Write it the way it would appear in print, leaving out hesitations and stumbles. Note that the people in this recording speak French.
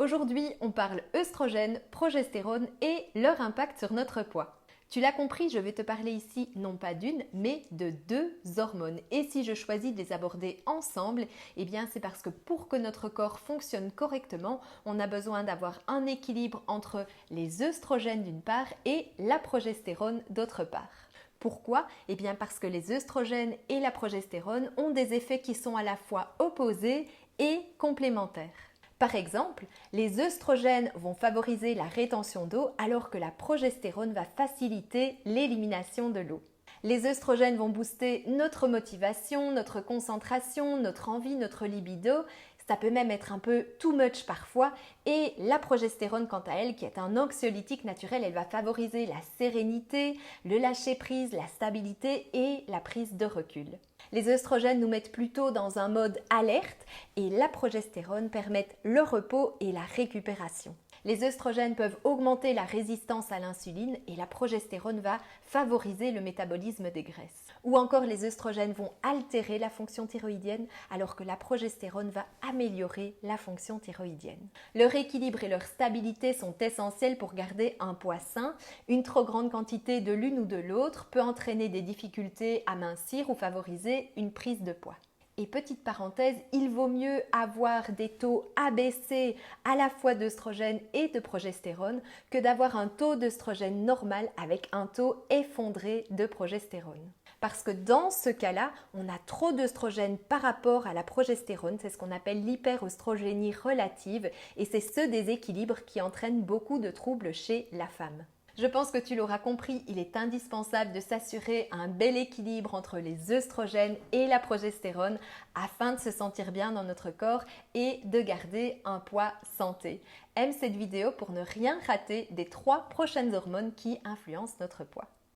Aujourd'hui, on parle œstrogène, progestérone et leur impact sur notre poids. Tu l'as compris, je vais te parler ici non pas d'une, mais de deux hormones. Et si je choisis de les aborder ensemble, eh bien c'est parce que pour que notre corps fonctionne correctement, on a besoin d'avoir un équilibre entre les œstrogènes d'une part et la progestérone d'autre part. Pourquoi? Eh bien parce que les œstrogènes et la progestérone ont des effets qui sont à la fois opposés et complémentaires. Par exemple, les œstrogènes vont favoriser la rétention d'eau alors que la progestérone va faciliter l'élimination de l'eau. Les œstrogènes vont booster notre motivation, notre concentration, notre envie, notre libido. Ça peut même être un peu too much parfois. Et la progestérone, quant à elle, qui est un anxiolytique naturel, elle va favoriser la sérénité, le lâcher-prise, la stabilité et la prise de recul. Les œstrogènes nous mettent plutôt dans un mode alerte et la progestérone permet le repos et la récupération. Les œstrogènes peuvent augmenter la résistance à l'insuline et la progestérone va favoriser le métabolisme des graisses. Ou encore les œstrogènes vont altérer la fonction thyroïdienne alors que la progestérone va améliorer la fonction thyroïdienne. Leur équilibre et leur stabilité sont essentiels pour garder un poids sain. Une trop grande quantité de l'une ou de l'autre peut entraîner des difficultés à mincir ou favoriser une prise de poids. Et petite parenthèse, il vaut mieux avoir des taux abaissés à la fois d'œstrogène et de progestérone que d'avoir un taux d'œstrogène normal avec un taux effondré de progestérone. Parce que dans ce cas-là, on a trop d'œstrogène par rapport à la progestérone, c'est ce qu'on appelle l'hyperœstrogénie relative et c'est ce déséquilibre qui entraîne beaucoup de troubles chez la femme. Je pense que tu l'auras compris, il est indispensable de s'assurer un bel équilibre entre les œstrogènes et la progestérone afin de se sentir bien dans notre corps et de garder un poids santé. Aime cette vidéo pour ne rien rater des 3 prochaines hormones qui influencent notre poids.